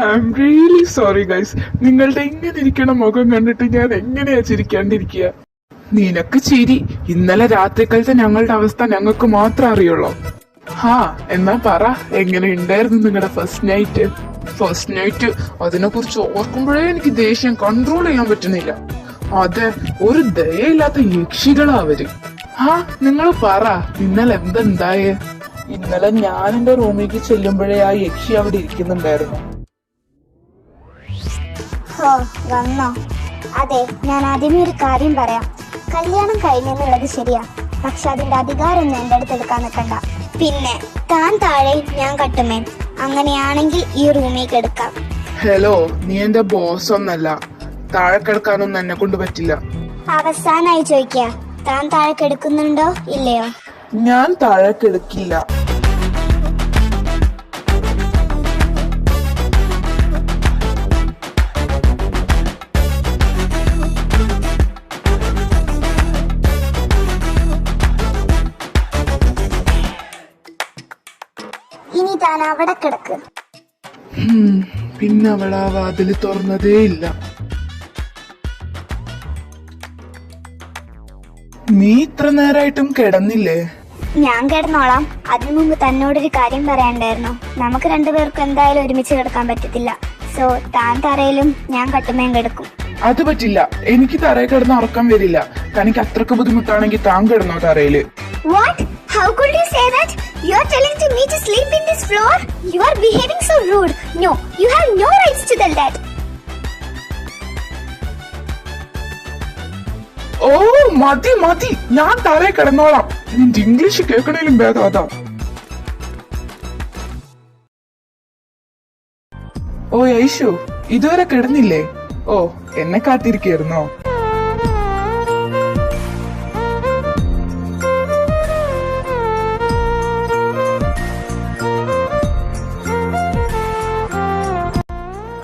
I am really sorry guys. നിങ്ങളുടെ ഇങ്ങനെ ഇരിക്കണ മുഖം കണ്ടിട്ട് ഞാൻ എങ്ങനെയാ ചിരിക്കാണ്ടിരിക്കുക? നിനക്ക് ചിരി. ഇന്നലെ രാത്രിക്കാലത്തെ ഞങ്ങളുടെ അവസ്ഥ ഞങ്ങൾക്ക് മാത്രം അറിയുള്ളൂ. ഹാ, എന്നാ പറ, എങ്ങനെ ഉണ്ടായിരുന്നു നിങ്ങളുടെ ഫസ്റ്റ് നൈറ്റ്? ഫസ്റ്റ് നൈറ്റ് അതിനെ കുറിച്ച് ഓർക്കുമ്പോഴേ എനിക്ക് ദേഷ്യം കൺട്രോൾ ചെയ്യാൻ പറ്റുന്നില്ല. അതെ, ഒരു ദയയില്ലാത്ത യക്ഷികളാ അവര്. ഹാ, നിങ്ങൾ പറ, ഇന്നലെ എന്തെന്തായേ? ഇന്നലെ ഞാൻ എന്റെ റൂമിലേക്ക് ചെല്ലുമ്പോഴേ ആ യക്ഷി അവിടെ ഇരിക്കുന്നുണ്ടായിരുന്നു. വന്നോ? അതെ, ഞാൻ ആദ്യമേ ഒരു കാര്യം പറയാം. കല്യാണം കഴിഞ്ഞെന്നുള്ളത് ശരിയാ, പക്ഷെ അതിന്റെ അധികാരമൊന്നും എന്റെ അടുത്ത് എടുക്കാൻ നിൽക്കണ്ട. പിന്നെ താൻ താഴെ, ഞാൻ കട്ടുമേ. അങ്ങനെയാണെങ്കിൽ ഈ റൂമിലേക്ക് എടുക്കാം. ഹലോ, നീ എന്റെ ബോസ് ഒന്നല്ല. താഴെ കിടക്കാനൊന്നും എന്നെ കൊണ്ട് പറ്റില്ല. അവസാനായി ചോദിക്കുക, താൻ താഴെ കിടക്കുന്നുണ്ടോ ഇല്ലയോ? ഞാൻ താഴെ കിടക്കില്ല. ഇനി താൻ അവിടെ കിടക്ക്. പിന്നെ അവൾ ആ വാതില് തുറന്നതേ ഇല്ല. നീ ഇത്ര നേരായിട്ടും കിടന്നില്ലേ? ഞാൻ കിടന്നോളാം. അതിനു മുമ്പ് തന്നോടൊരു കാര്യം പറയാണ്ടായിരുന്നു. നമുക്ക് രണ്ടുപേർക്കും എന്തായാലും ഒരുമിച്ച് കിടക്കാൻ പറ്റത്തില്ല. സോ താൻ തറയിലും ഞാൻ കട്ടുമേം കിടക്കും. അത് പറ്റില്ല. എനിക്ക് തറയിൽ കിടന്ന് ഉറക്കം വരില്ല. തനിക്ക് അത്രക്ക് ബുദ്ധിമുട്ടാണെങ്കിൽ താൻ കിടന്നോ തറയില്. What? How could you say that? You are telling to me to sleep in this floor? You are behaving so rude. No, you have no rights to tell that. ഓ മതി മതി, ഞാൻ തറയിൽ കിടന്നോളാം. നിന്റെ ഇംഗ്ലീഷ് കേൾക്കണേലും ഭേദം അതാ. ഓ ഐഷു, ഇതുവരെ കിടന്നില്ലേ? ഓ, എന്നെ കാത്തിരിക്കായിരുന്നോ?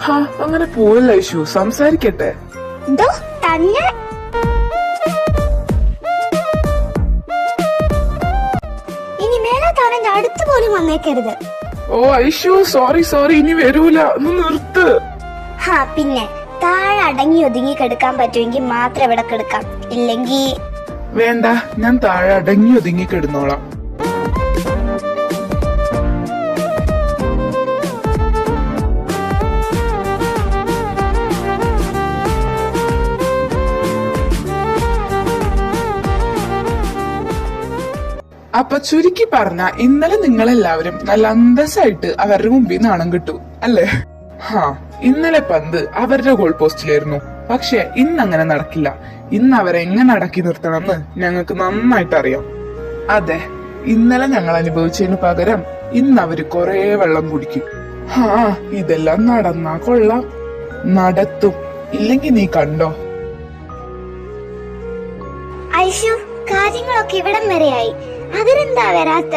ഹാ, അങ്ങനെ പോവല്ല ഐഷു, സംസാരിക്കട്ടെ. തന്നെ ഇനി മേലെ താനെന്റെ അടുത്ത് പോലും വന്നേക്കരുത്. ഓ ഐഷു, സോറി സോറി, ഇനി വരൂല, ഒന്ന് നിർത്ത്. ഹാ, പിന്നെ താഴെ അടങ്ങി ഒതുങ്ങി കിടക്കാൻ പറ്റുമെങ്കിൽ മാത്രം ഇവിടെ കിടക്കാം. ഇല്ലെങ്കിൽ വേണ്ട, ഞാൻ താഴെ അടങ്ങി ഒതുങ്ങി കിടന്നോളാം. അപ്പൊ ചുരുക്കി പറഞ്ഞ, ഇന്നലെ നിങ്ങളെല്ലാവരും നല്ല അന്തസ്സായിട്ട് അവരുടെ മുമ്പിൽ നാണം കിട്ടു അല്ലേ? ഹാ, ഇന്നലെ പന്ത് അവരുടെ ഗോൾ പോസ്റ്റിലായിരുന്നു. പക്ഷെ ഇന്ന് അങ്ങനെ നടക്കില്ല. ഇന്ന് അവരെ എങ്ങനെ അടക്കി നിർത്തണമെന്ന് ഞങ്ങൾക്ക് നന്നായിട്ട് അറിയാം. അതെ, ഇന്നലെ ഞങ്ങൾ അനുഭവിച്ചതിന് പകരം ഇന്ന് അവര് കൊറേ വെള്ളം കുടിക്കും. ഹാ, ഇതെല്ലാം നടന്നാ കൊള്ളാം. നടത്തും. ഇല്ലെങ്കിൽ നീ കണ്ടോ. ഐഷു, കാര്യങ്ങളൊക്കെ ഇവിടം വരെയായി. അവരെന്താ വരാത്ത?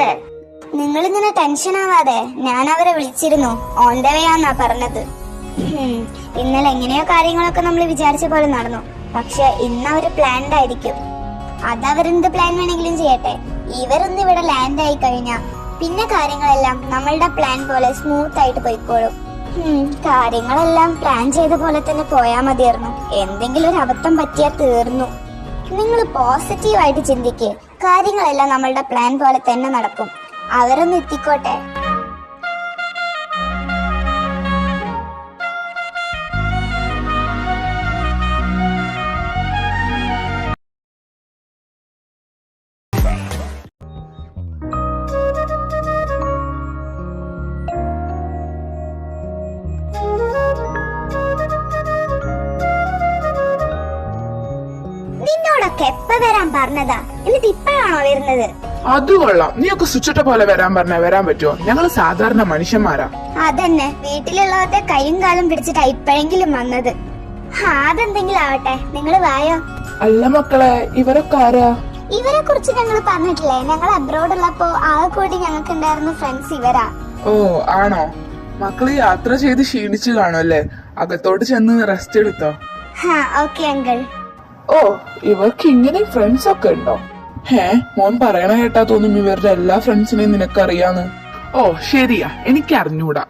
നിങ്ങൾ ഇങ്ങനെ ടെൻഷൻ ആവാതെ, ഞാൻ അവരെ വിളിച്ചിരുന്നു. ഓൺ ദ വേ ആന്നാ പറഞ്ഞത്. ഇന്നലെ എങ്ങനെയോ കാര്യങ്ങളൊക്കെ നമ്മൾ വിചാരിച്ച പോലെ നടന്നു. പക്ഷെ ഇന്ന് അവര് പ്ലാൻഡ് ആയിരിക്കും. അതവരെന്ത് പ്ലാൻ വേണമെങ്കിലും ചെയ്യട്ടെ. ഇവരൊന്ന് ഇവിടെ ലാൻഡ് ആയി കഴിഞ്ഞാ പിന്നെ കാര്യങ്ങളെല്ലാം നമ്മളുടെ പ്ലാൻ പോലെ സ്മൂത്ത് ആയിട്ട് പോയിക്കോളും. കാര്യങ്ങളെല്ലാം പ്ലാൻ ചെയ്ത പോലെ തന്നെ പോയാ മതിയായിരുന്നു. എന്തെങ്കിലും ഒരു അബദ്ധം പറ്റിയാ തീർന്നു. നിങ്ങൾ പോസിറ്റീവായിട്ട് ചിന്തിക്കേ. കാര്യങ്ങളെല്ലാം നമ്മളുടെ പ്ലാൻ പോലെ തന്നെ നടക്കും. അവരൊന്ന് എത്തിക്കോട്ടെ. നിന്നോടൊക്കെ എപ്പ വരാൻ പറഞ്ഞതാ, എന്നിട്ട് ഇപ്പഴാണോ വരുന്നത്? അത് കൊള്ളാം. നീയൊക്കെ സ്വിച്ചിട്ട പോലെ വരാൻ പറഞ്ഞാ വരാൻ പറ്റുമോ? ഞങ്ങള് സാധാരണ മനുഷ്യന്മാരാ. അതന്നെ, വീട്ടിലുള്ളവരുടെ കൈയും കാലും പിടിച്ചിട്ടാ ഇപ്പോഴെങ്കിലും വന്നത്. അതെന്തെങ്കിലും ആവട്ടെ, നിങ്ങള് വായോ. അല്ല മക്കളെ, ഇവരൊക്കെ ആരാ? ഇവരെ കുറിച്ച് ഞങ്ങൾ പറഞ്ഞിട്ടില്ലേ? ഞങ്ങൾ അബ്രോഡ് ഉള്ളപ്പോ ആകെ കൂടി ഞങ്ങൾക്ക് ഉണ്ടായിരുന്ന ഫ്രണ്ട്സ് ഇവരാ. ഓ ആണോ? മക്കള് യാത്ര ചെയ്ത് ക്ഷീണിച്ചു കാണുമല്ലേ? അകത്തോട്ട് ചെന്ന് റെസ്റ്റ് എടുത്തോ? Okay uncle. ഓ, ഇവർക്ക് ഇങ്ങനെ ഫ്രണ്ട്സ് ഒക്കെ ഉണ്ടോ? മോൻ പറയണ കേട്ടാ തോന്നും ഇവരുടെ എല്ലാ ഫ്രണ്ട്സിനെയും നിനക്കറിയാന്ന്. ഓ ശരിയാ, എനിക്ക് അറിഞ്ഞൂടാ.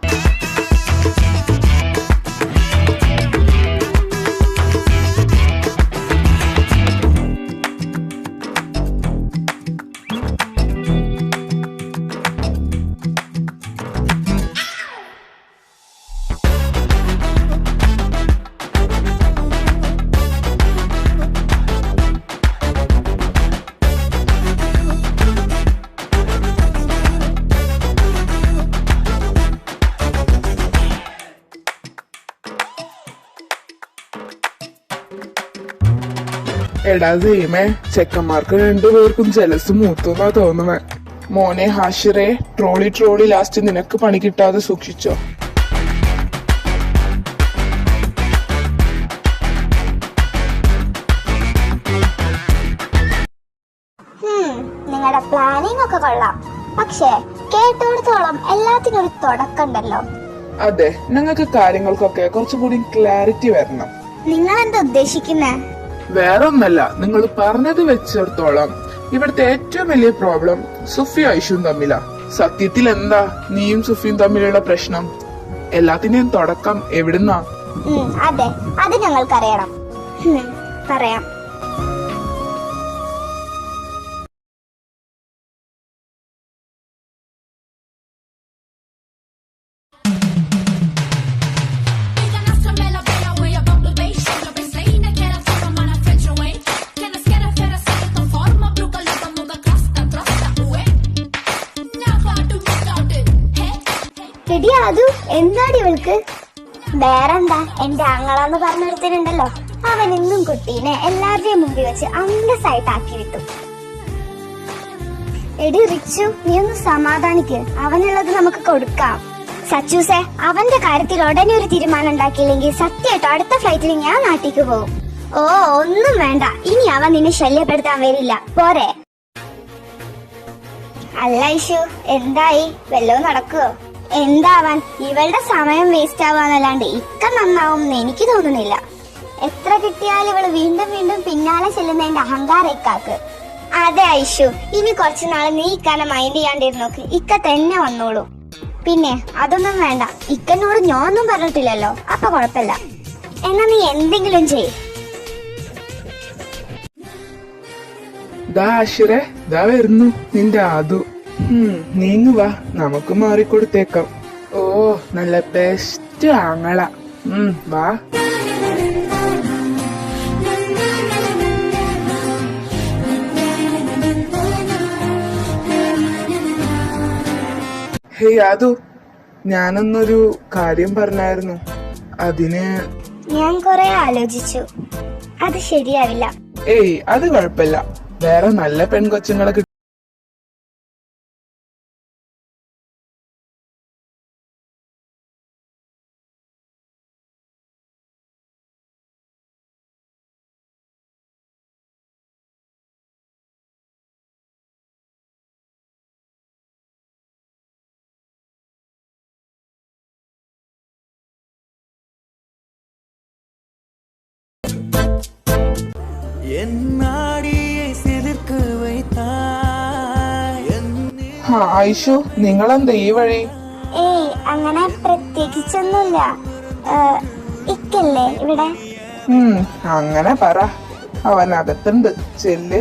എടാ ദൈവമേ, ചെക്കന്മാർക്ക് രണ്ടുപേർക്കും ജലസ് മൂത്തുന്നാ തോന്നുന്നേ. മോനെ ഹാഷിറെ, ട്രോളി ലാസ്റ്റ് നിനക്ക് പണി കിട്ടാതെ സൂക്ഷിച്ചോ. നിങ്ങളുടെ പ്ലാനിങ് ഒക്കെ കൊള്ളാം, പക്ഷേ കേട്ടോടത്തോളം എല്ലാത്തിനും ഒരു തുടക്കമുണ്ടല്ലോ. അതെ, ഞങ്ങൾക്ക് കാര്യങ്ങൾക്കൊക്കെ കുറച്ചുകൂടി ക്ലാരിറ്റി വരണം. നിങ്ങൾ എന്താ ഉദ്ദേശിക്കുന്നേ? വേറൊന്നല്ല, നിങ്ങൾ പറഞ്ഞത് വെച്ചിടത്തോളം ഇവിടുത്തെ ഏറ്റവും വലിയ പ്രോബ്ലം സുഫിയും ഐഷുവും തമ്മിലാ. സത്യത്തിൽ എന്താ നീയും സുഫിയും തമ്മിലുള്ള പ്രശ്നം? എല്ലാത്തിന്റെയും തുടക്കം എവിടുന്നാ? അതെ, അത് ഞങ്ങൾക്കറിയണം. പറയാം. അത് എന്താടി ഇവൾക്ക്? വേറെന്താ, എന്റെ ആങ്ങളാന്ന് പറഞ്ഞൊരുത്തരുണ്ടല്ലോ, അവൻ ഇന്നും കുട്ടീനെ എല്ലാവരുടെയും മുമ്പിൽ വെച്ച് അന്തസ്സായിട്ട് ആക്കി വിട്ടു. എടി റിച്ചു, നീ ഒന്ന് സമാധാനിക്ക്, അവനുള്ളത് നമുക്ക് കൊടുക്കാം. സച്ചൂസെ, അവന്റെ കാര്യത്തിൽ ഉടനെ ഒരു തീരുമാനം ഉണ്ടാക്കിയില്ലെങ്കിൽ സത്യമായിട്ടോ അടുത്ത ഫ്ലൈറ്റിൽ ഞാൻ നാട്ടിലേക്ക് പോകും. ഓ ഒന്നും വേണ്ട, ഇനി അവൻ നിന്നെ ശല്യപ്പെടുത്താൻ വരില്ല, പോരെ? അല്ല ഐഷു, എന്തായി? വല്ലതും നടക്കുവോ? എന്താവാൻ, ഇവളുടെ സമയം വേസ്റ്റ് ആവാന്നല്ലാണ്ട് ഇക്ക നന്നാവും എനിക്ക് തോന്നുന്നില്ല. എത്ര കിട്ടിയാലും ഇവള് വീണ്ടും വീണ്ടും പിന്നാലെ ചെല്ലുന്നതിന്റെ അഹങ്കാരം ഇക്കാക്ക്. അതെ ഐഷു, ഇനി കുറച്ചു നാള് നീ ഇക്കാനെ മൈൻഡ് ചെയ്യാണ്ടിരുന്നോക്ക്, ഇക്ക തന്നെ വന്നോളൂ. പിന്നെ അതൊന്നും വേണ്ട, ഇക്കനോട് ഞാനൊന്നും പറഞ്ഞിട്ടില്ലല്ലോ, അപ്പൊ കൊഴപ്പില്ല. എന്നാ നീ എന്തെങ്കിലും ചെയ്. വരുന്നു നിന്റെ ആദു. നീങ്ങു വാ, നമുക്ക് മാറിക്കൊടുത്തേക്കാം. ഓ നല്ല ബെസ്റ്റ് ആങ്ങള. വാ. ഹേയ് ആദു, ഞാനൊന്നൊരു കാര്യം പറഞ്ഞായിരുന്നു. അതിന് ഞാൻ കൊറേ ആലോചിച്ചു, അത് ശരിയാവില്ല. ഏയ് അത് കുഴപ്പമില്ല, വേറെ നല്ല പെൺകൊച്ചുങ്ങളെ ഐഷു, നിങ്ങളെന്താ ഈ വഴി? ഏയ് അങ്ങനെ പ്രത്യേകിച്ചൊന്നുമില്ല. ഇക്കല്ലേ ഇവിടെ? അങ്ങനെ പറ, അവനകത്തുണ്ട്, ചെല്ല്.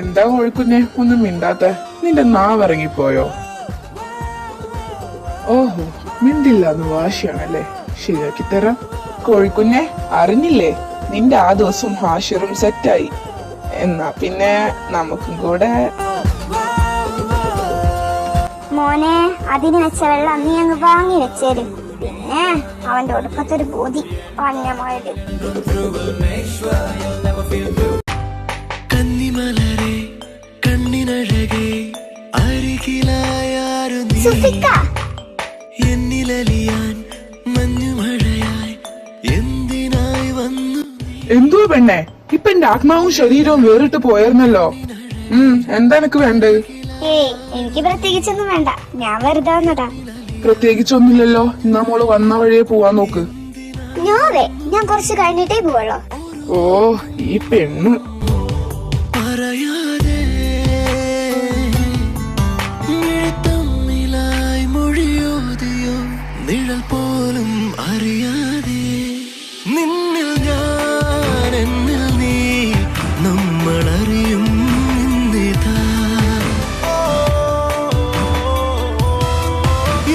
എന്താ കോഴിക്കുഞ്ഞെ ഒന്നും മിണ്ടാത്ത? നിന്റെ നാവിറങ്ങിപ്പോയോ? ഓഹോ, മിണ്ടില്ലാന്ന് വാശിയാണല്ലേ? ശരിയാക്കി തരാം. കോഴിക്കുഞ്ഞെ, അറിഞ്ഞില്ലേ, നിന്റെ ആ ദിവസം ഹാഷിറും സെറ്റായി. എന്നാ പിന്നെ നമുക്കും കൂടെ. മോനെ, അതിന് വെച്ച വെള്ളം നീ അങ്ങ് വാങ്ങി വെച്ചേര്. പിന്നെ അവന്റെ ഒടുക്കത്തൊരു ബോധി പഞ്ഞമായത്. എന്തോ പെണ്ണെ, ഇപ്പൊ എന്റെ ആത്മാവും ശരീരവും വേറിട്ട് പോയിരുന്നല്ലോ. എന്താ എനിക്ക് വേണ്ടത്? ഏയ് എനിക്ക് പ്രത്യേകിച്ചൊന്നും വേണ്ട, ഞാൻ വെറുതെ വന്നതാ. പ്രത്യേകിച്ചൊന്നുമില്ലല്ലോ, എന്നാ മോള് വന്ന വഴിയെ പോവാൻ നോക്ക്. നോവേ, ഞാൻ കുറച്ച് കഴിഞ്ഞിട്ടേ പോവുള്ളൂ. ഓ ഈ പെണ്ണ്. നിഴൽ പോലും അറിയാതെ നിന്നിൽ ഞാൻ എന്നിൽ നീ നമ്മളറിയും നിന്നിതാ.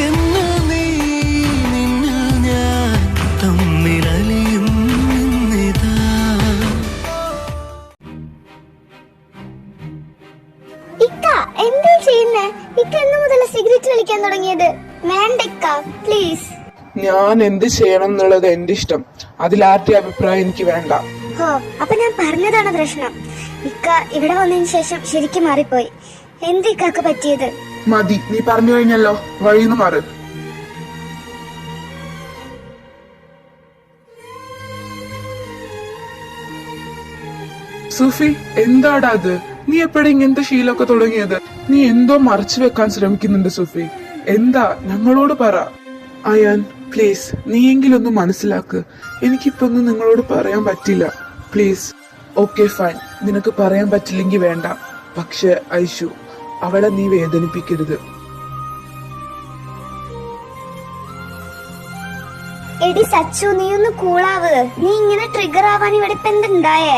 എന്നിൽ നീ നിന്നിൽ ഞാൻ തമ്മിലലിയും നിന്നിതാ. ഞാൻ എന്ത് ചെയ്യണം എന്നുള്ളത് എന്റെ ഇഷ്ടം. അതിലാരുടെ അഭിപ്രായം എനിക്ക് വേണ്ട. ഓ, അപ്പൊ ഞാൻ പറഞ്ഞതാണ് പ്രശ്നം. ഇക്ക ഇവിടെ വന്നതിന് ശേഷം ശരിക്കും മാറിപ്പോയി. എന്ത് ഇക്കാക്ക് പറ്റിയത്? മതി, നീ പറഞ്ഞു കഴിഞ്ഞല്ലോ, വഴിന്ന് മാറ്. സുഫി, എന്താടാ അത്? നീ എപ്പോഴും ഇങ്ങനത്തെ ശീലമൊക്കെ തുടങ്ങിയത്? നീ എന്തോ മറച്ചു വെക്കാൻ ശ്രമിക്കുന്നുണ്ട് സുഫി. എന്താ, ഞങ്ങളോട് പറ. അയാൻ, പ്ലീസ്, നീയെങ്കിലും ഒന്ന് മനസ്സിലാക്ക്. എനിക്കിപ്പോ ഒന്നും നിങ്ങളോട് പറയാൻ പറ്റില്ല, പ്ലീസ്. ഓക്കെ ഫൈൻ, നിനക്ക് പറയാൻ പറ്റില്ലെങ്കിൽ വേണ്ട. പക്ഷെ ഐഷു, അവളെ നീ വേദനിപ്പിക്കരുത്. എടി സച്ചു, നീ ഒന്ന് കൂളാവ്. നീ ഇങ്ങനെ ട്രിഗർ ആവാൻ ഇവിടെ ഇപ്പൊ എന്തുണ്ടായേ?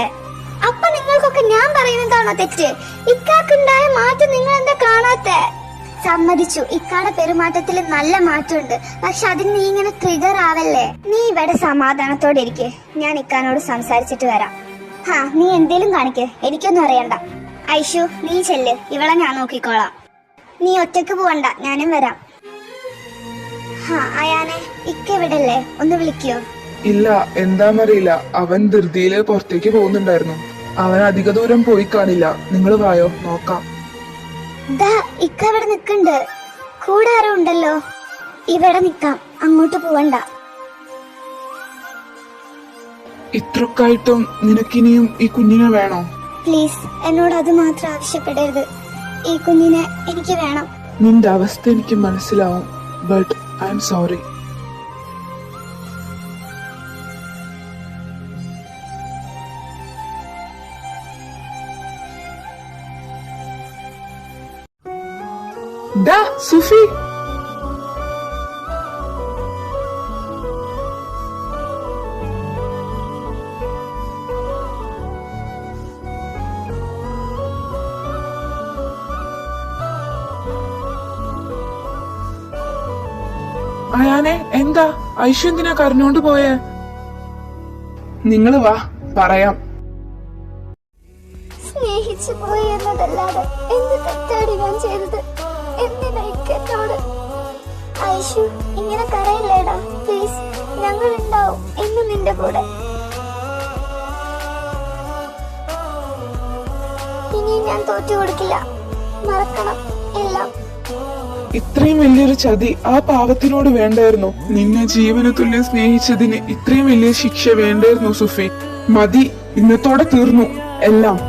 അപ്പൊ നിങ്ങൾക്കൊക്കെ ഞാൻ പറയുന്നതാണോ തെറ്റ്? ഇക്കാക്കുണ്ടായ മാറ്റം നിങ്ങൾ എന്താ കാണാത്തെ? സമ്മതിച്ചു, ഇക്കാടെ പെരുമാറ്റത്തിൽ നല്ല മാറ്റമുണ്ട്. പക്ഷെ അതിന് നീ ഇങ്ങനെ ട്രിഗർ ആവല്ലേ. നീ ഇവിടെ സമാധാനത്തോടെ ഇരിക്കെ, ഞാൻ ഇക്കാനോട് സംസാരിച്ചിട്ട് വരാം. നീ എന്തേലും കാണിക്ക്, എനിക്കൊന്നും അറിയണ്ട. ഐഷു, നീ ചെല്ല്, ഇവളെ ഞാൻ നോക്കിക്കോളാം. നീ ഒറ്റക്ക് പോവണ്ട, ഞാനും വരാം. അയാനെ, ഇക്ക ഇവിടല്ലേ? ഒന്ന് വിളിക്കോ? ഇല്ല, എന്താന്നറിയില്ല. അവൻ ധൃതിയില് പുറത്തേക്ക് പോകുന്നുണ്ടായിരുന്നു. അവൻ അധിക ദൂരം പോയി കാണില്ല. നിങ്ങൾ വായോ, നോക്കാം. ഇക്ക ഇവിടെ നിക്കണ്ട്. കൂടെ ആരോ ഉണ്ടല്ലോ. ഇവിടെ നിക്കാം, അങ്ങോട്ട് പോവണ്ട. ഇത്രക്കായിട്ടും നിനക്കിനിയും ഈ കുഞ്ഞിനെ വേണോ? പ്ലീസ്, എന്നോട് അത് മാത്രം ആവശ്യപ്പെടരുത്. ഈ കുഞ്ഞിനെ എനിക്ക് വേണം. നിന്റെ അവസ്ഥ എനിക്ക് മനസ്സിലാവും, but I am sorry. Sufi, അയാനെ, എന്താ? ഐഷു എന്തിനാ കരഞ്ഞോണ്ട് പോയേ? നിങ്ങള് വാ, പറയാം. സ്നേഹിച്ചു പോയി എന്നതല്ലാതെ എന്ത് തെറ്റാടി ഞാൻ ചെയ്തത്? എന്തിനാ എന്നോട്? ഐഷു, ഇങ്ങനെ കരയില്ലേടാ, പ്ലീസ്. ഞങ്ങൾ ഉണ്ടാവും എന്നും നിന്റെ കൂടെ. ഇനി ഞാൻ തോറ്റു കൊടുക്കില്ല. മറക്കണം എല്ലാം. ഇത്രയും വലിയൊരു ചതി ആ പാവത്തിനോട് വേണ്ടായിരുന്നു. നിന്നെ ജീവന തുല്യം സ്നേഹിച്ചതിന് ഇത്രയും വലിയ ശിക്ഷ വേണ്ടായിരുന്നു സുഫി. മതി, ഇന്നത്തോടെ തീർന്നു എല്ലാം.